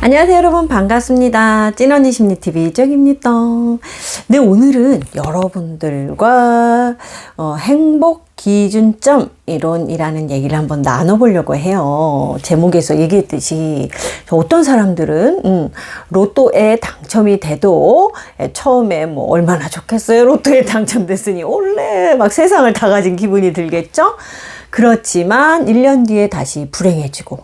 안녕하세요 여러분, 반갑습니다. 찐언니 심리TV 이정입니다. 네, 오늘은 여러분들과 행복 기준점 이론이라는 얘기를 한번 나눠보려고 해요. 제목에서 얘기했듯이 어떤 사람들은 로또에 당첨이 돼도 처음에 뭐 얼마나 좋겠어요, 로또에 당첨됐으니 원래 막 세상을 다 가진 기분이 들겠죠. 그렇지만 1년 뒤에 다시 불행해지고,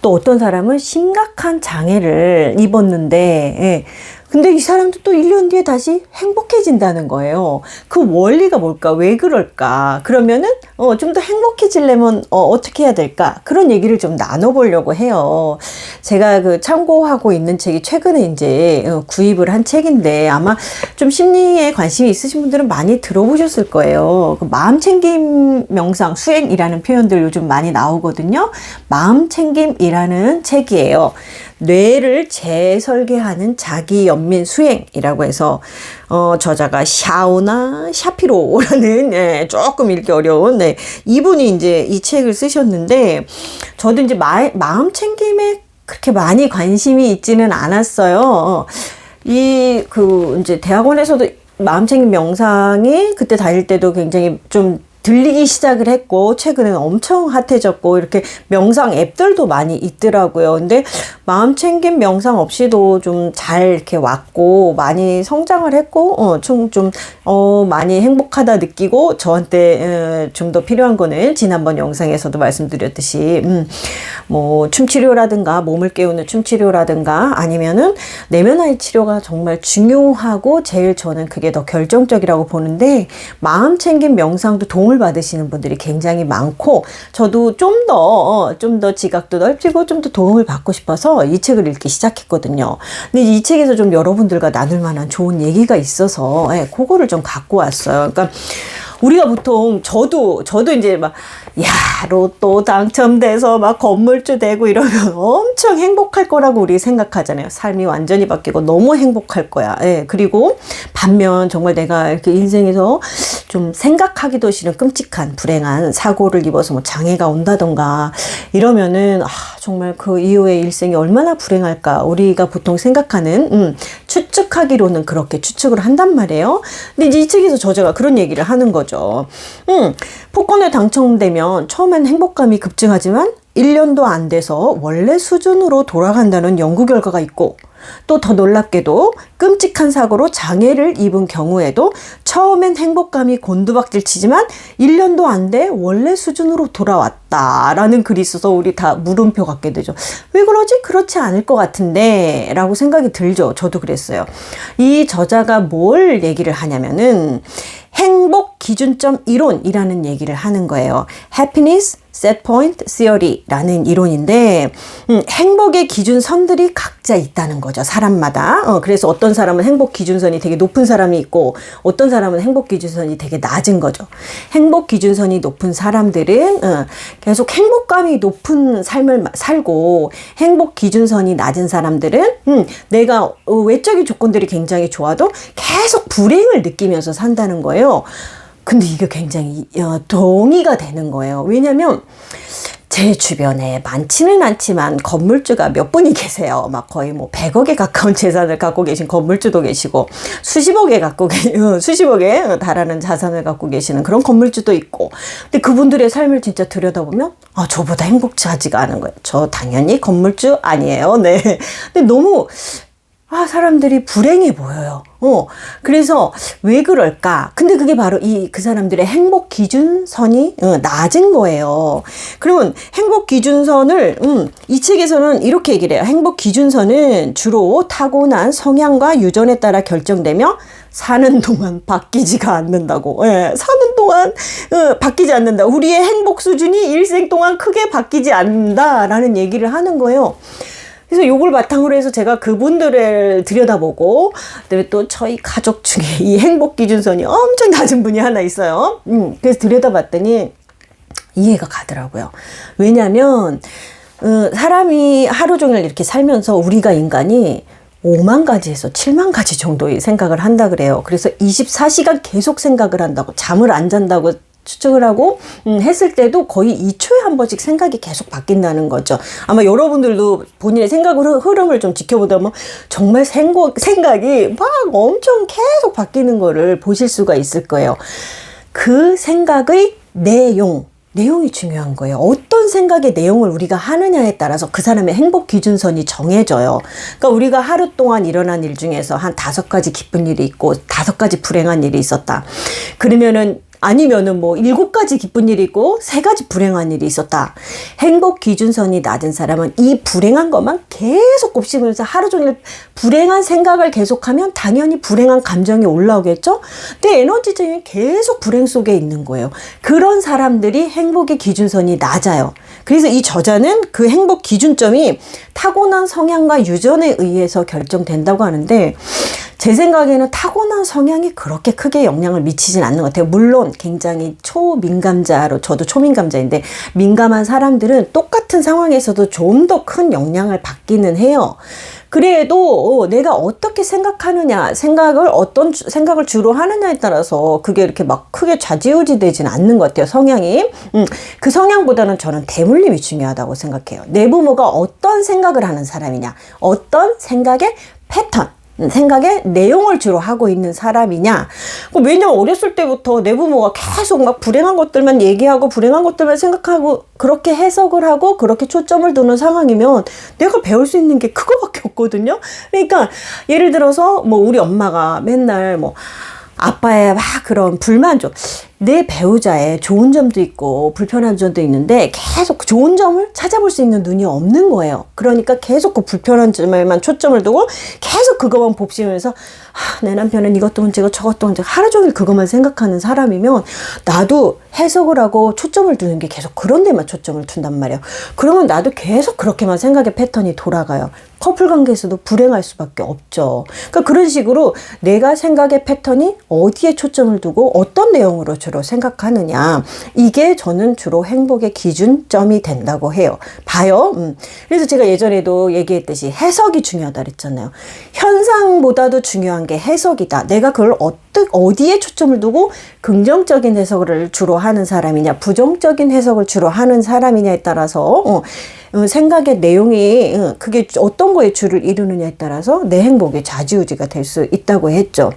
또 어떤 사람은 심각한 장애를 입었는데, 근데 이 사람도 또 1년 뒤에 다시 행복해진다는 거예요. 그 원리가 뭘까? 왜 그럴까? 그러면은 좀 더 행복해지려면 어떻게 해야 될까? 그런 얘기를 좀 나눠보려고 해요. 제가 그 참고하고 있는 책이 최근에 이제 구입을 한 책인데, 아마 좀 심리에 관심이 있으신 분들은 많이 들어보셨을 거예요. 그 마음챙김 명상 수행이라는 표현들 요즘 많이 나오거든요. 마음챙김이라는 책이에요. 뇌를 재설계하는 자기연민 수행이라고 해서 저자가 샤오나 샤피로라는 조금 읽기 어려운 이분이 이제 이 책을 쓰셨는데, 저도 이제 마음 챙김에 그렇게 많이 관심이 있지는 않았어요. 이제 대학원에서도 마음 챙김 명상이 그때 다닐 때도 굉장히 좀 들리기 시작을 했고, 최근에는 엄청 핫해졌고, 이렇게 명상 앱들도 많이 있더라고요. 근데 마음챙김 명상 없이도 좀 잘 이렇게 왔고, 많이 성장을 했고, 좀 많이 행복하다 느끼고, 저한테 좀 더 필요한 거는 지난번 영상에서도 말씀드렸듯이, 뭐 춤치료라든가 몸을 깨우는 춤치료라든가 아니면은 내면화의 치료가 정말 중요하고, 제일 저는 그게 더 결정적이라고 보는데, 마음챙김 명상도 도움을 받으시는 분들이 굉장히 많고, 저도 좀 더 지각도 넓히고 좀 더 도움을 받고 싶어서 이 책을 읽기 시작했거든요. 근데 이 책에서 좀 여러분들과 나눌 만한 좋은 얘기가 있어서 그거를 좀 갖고 왔어요. 그러니까 우리가 보통 저도 이제 막 로또 당첨돼서 막 건물주 되고 이러면 엄청 행복할 거라고 우리 생각하잖아요. 삶이 완전히 바뀌고 너무 행복할 거야. 그리고 반면 정말 내가 이렇게 인생에서 좀 생각하기도 싫은 끔찍한 불행한 사고를 입어서 뭐 장애가 온다던가 이러면은 정말 그 이후의 일생이 얼마나 불행할까, 우리가 보통 생각하는 추측하기로는 그렇게 추측을 한단 말이에요. 근데 이제 이 책에서 저자가 그런 얘기를 하는 거죠. 복권에 당첨되면 처음엔 행복감이 급증하지만 1년도 안 돼서 원래 수준으로 돌아간다는 연구 결과가 있고, 또 더 놀랍게도 끔찍한 사고로 장애를 입은 경우에도 처음엔 행복감이 곤두박질치지만 1년도 안 돼 원래 수준으로 돌아왔다라는 글이 있어서 우리 다 물음표 갖게 되죠. 왜 그러지? 그렇지 않을 것 같은데 라고 생각이 들죠. 저도 그랬어요. 이 저자가 뭘 얘기를 하냐면은 행복 기준점 이론이라는 얘기를 하는 거예요. Happiness Set Point Theory라는 이론인데, 행복의 기준선들이 각자 있다는 거죠, 사람마다. 그래서 어떤 사람은 행복 기준선이 되게 높은 사람이 있고, 어떤 사람은 행복 기준선이 되게 낮은 거죠. 행복 기준선이 높은 사람들은 계속 행복감이 높은 삶을 살고, 행복 기준선이 낮은 사람들은 내가 외적인 조건들이 굉장히 좋아도 계속 불행을 느끼면서 산다는 거예요. 근데 이게 굉장히 동의가 되는 거예요. 왜냐면 제 주변에 많지는 않지만 건물주가 몇 분이 계세요. 막 거의 뭐 100억에 가까운 재산을 갖고 계신 건물주도 계시고, 수십억에 달하는 자산을 갖고 계시는 그런 건물주도 있고. 근데 그분들의 삶을 진짜 들여다보면 저보다 행복하지가 않은 거예요. 저 당연히 건물주 아니에요. 네. 근데 너무 사람들이 불행해 보여요. 그래서 왜 그럴까? 근데 그게 바로 그 사람들의 행복 기준선이 낮은 거예요. 그러면 행복 기준선을 이 책에서는 이렇게 얘기를 해요. 행복 기준선은 주로 타고난 성향과 유전에 따라 결정되며 사는 동안 바뀌지가 않는다고. 사는 동안 바뀌지 않는다. 우리의 행복 수준이 일생 동안 크게 바뀌지 않는다라는 얘기를 하는 거예요. 그래서 요걸 바탕으로 해서 제가 그분들을 들여다보고, 그다음에 또 저희 가족 중에 이 행복 기준선이 엄청 낮은 분이 하나 있어요. 그래서 들여다봤더니 이해가 가더라고요. 왜냐하면 사람이 하루 종일 이렇게 살면서 우리가 인간이 5만 가지에서 7만 가지 정도의 생각을 한다 그래요. 그래서 24시간 계속 생각을 한다고, 잠을 안 잔다고 추측을 하고 했을 때도 거의 2초에 한 번씩 생각이 계속 바뀐다는 거죠. 아마 여러분들도 본인의 흐름을 좀 지켜보다 보면 정말 생각이 막 엄청 계속 바뀌는 거를 보실 수가 있을 거예요. 그 생각의 내용이 중요한 거예요. 어떤 생각의 내용을 우리가 하느냐에 따라서 그 사람의 행복 기준선이 정해져요. 그러니까 우리가 하루 동안 일어난 일 중에서 한 5가지 기쁜 일이 있고 5가지 불행한 일이 있었다. 아니면은 뭐 7가지 기쁜 일이 있고 3가지 불행한 일이 있었다. 행복 기준선이 낮은 사람은 이 불행한 것만 계속 곱씹으면서 하루 종일 불행한 생각을 계속하면 당연히 불행한 감정이 올라오겠죠? 근데 에너지적인 계속 불행 속에 있는 거예요. 그런 사람들이 행복의 기준선이 낮아요. 그래서 이 저자는 그 행복 기준점이 타고난 성향과 유전에 의해서 결정된다고 하는데, 제 생각에는 타고난 성향이 그렇게 크게 영향을 미치진 않는 것 같아요. 물론 굉장히 초민감자로, 저도 초민감자인데 민감한 사람들은 똑같은 상황에서도 좀 더 큰 영향을 받기는 해요. 그래도 내가 어떻게 생각하느냐, 어떤 생각을 주로 하느냐에 따라서 그게 이렇게 막 크게 좌지우지 되진 않는 것 같아요, 성향이. 그 성향보다는 저는 대물림이 중요하다고 생각해요. 내 부모가 어떤 생각을 하는 사람이냐, 어떤 생각의 패턴, 생각의 내용을 주로 하고 있는 사람이냐. 왜냐면 어렸을 때부터 내 부모가 계속 막 불행한 것들만 얘기하고 불행한 것들만 생각하고 그렇게 해석을 하고 그렇게 초점을 두는 상황이면 내가 배울 수 있는 게 그거밖에 없거든요. 그러니까 예를 들어서 뭐 우리 엄마가 맨날 뭐 아빠의 막 그런 불만족, 내 배우자의 좋은 점도 있고 불편한 점도 있는데 계속 좋은 점을 찾아볼 수 있는 눈이 없는 거예요. 그러니까 계속 그 불편한 점에만 초점을 두고 계속 그것만 봅시면서 내 남편은 이것도 문제고 저것도 문제고 하루 종일 그것만 생각하는 사람이면 나도 해석을 하고 초점을 두는 게 계속 그런 데만 초점을 둔단 말이에요. 그러면 나도 계속 그렇게만 생각의 패턴이 돌아가요. 커플 관계에서도 불행할 수밖에 없죠. 그러니까 그런 식으로 내가 생각의 패턴이 어디에 초점을 두고 어떤 내용으로 주로 생각하느냐, 이게 저는 주로 행복의 기준점이 된다고 해요. 봐요. 그래서 제가 예전에도 얘기했듯이 해석이 중요하다 그랬잖아요. 현상보다도 중요한 게 해석이다. 내가 그걸 어디에 초점을 두고 긍정적인 해석을 주로 하는 사람이냐, 부정적인 해석을 주로 하는 사람이냐에 따라서 생각의 내용이 그게 어떤 거에 주를 이루느냐에 따라서 내 행복의 좌지우지가 될 수 있다고 했죠.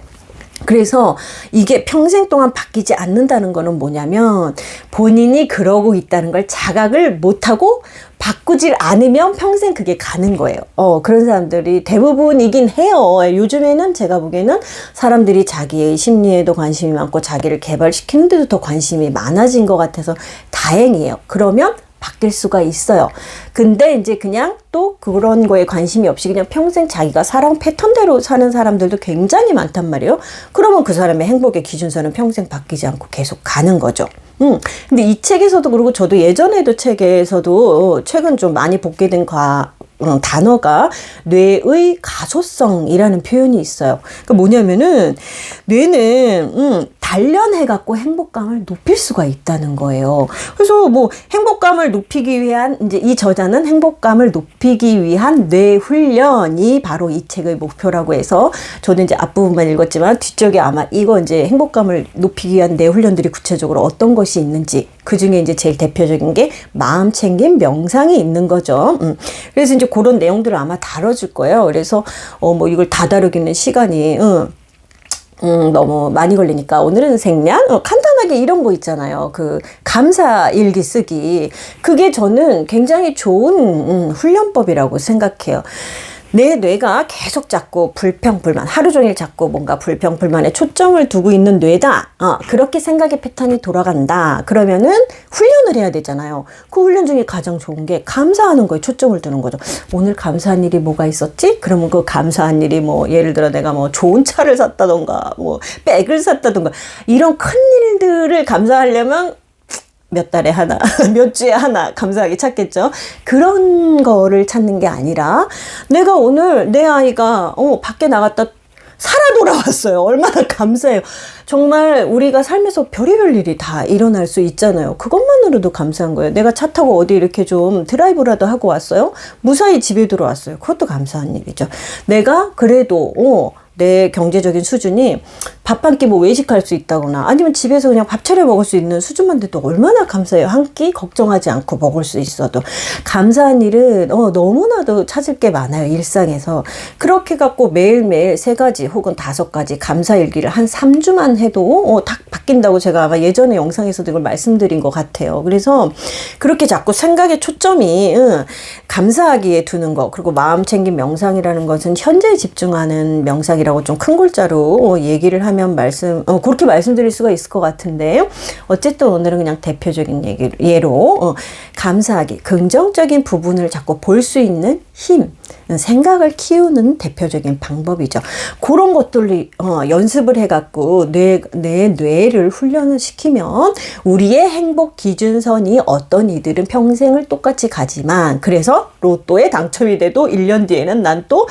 그래서 이게 평생 동안 바뀌지 않는다는 거는 뭐냐면, 본인이 그러고 있다는 걸 자각을 못하고 바꾸질 않으면 평생 그게 가는 거예요. 그런 사람들이 대부분이긴 해요. 요즘에는 제가 보기에는 사람들이 자기의 심리에도 관심이 많고 자기를 개발시키는 데도 더 관심이 많아진 것 같아서 다행이에요. 그러면 바뀔 수가 있어요. 근데 이제 그냥 또 그런 거에 관심이 없이 그냥 평생 자기가 살아온 패턴대로 사는 사람들도 굉장히 많단 말이에요. 그러면 그 사람의 행복의 기준선은 평생 바뀌지 않고 계속 가는 거죠. 근데 이 책에서도, 그리고 저도 예전에도 책에서도 최근 좀 많이 복귀된 단어가 뇌의 가소성이라는 표현이 있어요. 그러니까 뭐냐면은 뇌는 단련해갖고 행복감을 높일 수가 있다는 거예요. 그래서 뭐 행복감을 높이기 위한, 이제 이 저자는 행복감을 높이기 위한 뇌 훈련이 바로 이 책의 목표라고 해서, 저는 이제 앞부분만 읽었지만 뒤쪽에 아마 이거 이제 행복감을 높이기 위한 뇌 훈련들이 구체적으로 어떤 것이 있는지, 그 중에 이제 제일 대표적인 게 마음 챙김 명상이 있는 거죠. 그래서 이제 그런 내용들을 아마 다뤄줄 거예요. 그래서 뭐 이걸 다 다루기는 시간이 너무 많이 걸리니까 오늘은 생략. 간단하게 이런 거 있잖아요. 그 감사 일기 쓰기. 그게 저는 굉장히 좋은 훈련법이라고 생각해요. 내 뇌가 계속 자꾸 불평불만, 하루 종일 자꾸 뭔가 불평불만에 초점을 두고 있는 뇌다. 그렇게 생각의 패턴이 돌아간다. 그러면은 훈련을 해야 되잖아요. 그 훈련 중에 가장 좋은 게 감사하는 거에 초점을 두는 거죠. 오늘 감사한 일이 뭐가 있었지? 그러면 그 감사한 일이 뭐 예를 들어 내가 뭐 좋은 차를 샀다던가 뭐 백을 샀다던가 이런 큰 일들을 감사하려면 몇 달에 하나, 몇 주에 하나 감사하게 찾겠죠. 그런 거를 찾는 게 아니라, 내가 오늘 내 아이가 밖에 나갔다 살아 돌아왔어요. 얼마나 감사해요. 정말 우리가 삶에서 별의별 일이 다 일어날 수 있잖아요. 그것만으로도 감사한 거예요. 내가 차 타고 어디 이렇게 좀 드라이브라도 하고 왔어요. 무사히 집에 들어왔어요. 그것도 감사한 일이죠. 내가 그래도 내 경제적인 수준이 밥 한 끼 뭐 외식할 수 있다거나 아니면 집에서 그냥 밥 차려 먹을 수 있는 수준만 돼도 얼마나 감사해요. 한 끼 걱정하지 않고 먹을 수 있어도. 감사한 일은 너무나도 찾을 게 많아요. 일상에서. 그렇게 갖고 매일매일 3가지 혹은 5가지 감사일기를 한 3주만 해도 딱 바뀐다고 제가 아마 예전에 영상에서도 이걸 말씀드린 것 같아요. 그래서 그렇게 자꾸 생각의 초점이 감사하기에 두는 거, 그리고 마음 챙김 명상이라는 것은 현재에 집중하는 명상이라고 좀 큰 글자로 얘기를 하면 그렇게 말씀드릴 수가 있을 것 같은데요. 어쨌든 오늘은 그냥 대표적인 예로 감사하기, 긍정적인 부분을 자꾸 볼 수 있는 힘, 생각을 키우는 대표적인 방법이죠. 그런 것들을 연습을 해갖고 내 뇌를 훈련을 시키면 우리의 행복 기준선이 어떤 이들은 평생을 똑같이 가지만, 그래서 로또에 당첨이 돼도 1년 뒤에는 난 또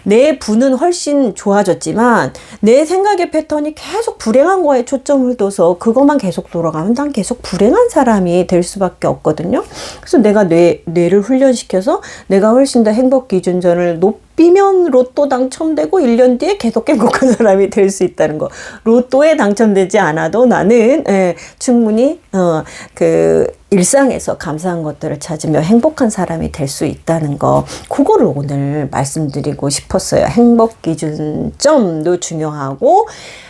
내 부는 훨씬 좋아졌지만 내 생각의 패턴이 계속 불행한 거에 초점을 둬서 그것만 계속 돌아가면 난 계속 불행한 사람이 될 수밖에 없거든요. 그래서 내가 뇌를 훈련시켜서 내가 훨씬 더 행복 기준선을 높이면 로또 당첨되고 1년 뒤에 계속 행복한 사람이 될 수 있다는 거. 로또에 당첨되지 않아도 나는 충분히 일상에서 감사한 것들을 찾으며 행복한 사람이 될 수 있다는 거, 그거를 오늘 말씀드리고 싶었어요. 행복 기준점도 중요하고,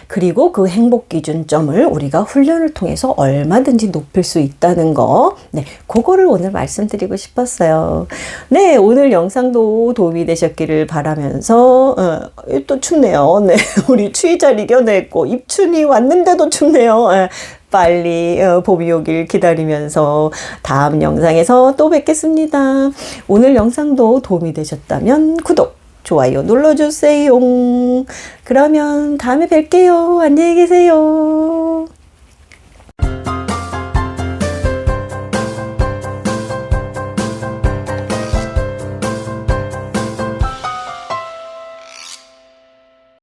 그리고 그 행복 기준점을 우리가 훈련을 통해서 얼마든지 높일 수 있다는 거, 네, 그거를 오늘 말씀드리고 싶었어요. 네, 오늘 영상도 도움이 되셨기를 바라면서 또 춥네요. 네, 우리 추위 잘 이겨냈고 입춘이 왔는데도 춥네요. 빨리 봄이 오길 기다리면서 다음 영상에서 또 뵙겠습니다. 오늘 영상도 도움이 되셨다면 구독, 좋아요 눌러주세요. 그러면 다음에 뵐게요. 안녕히 계세요.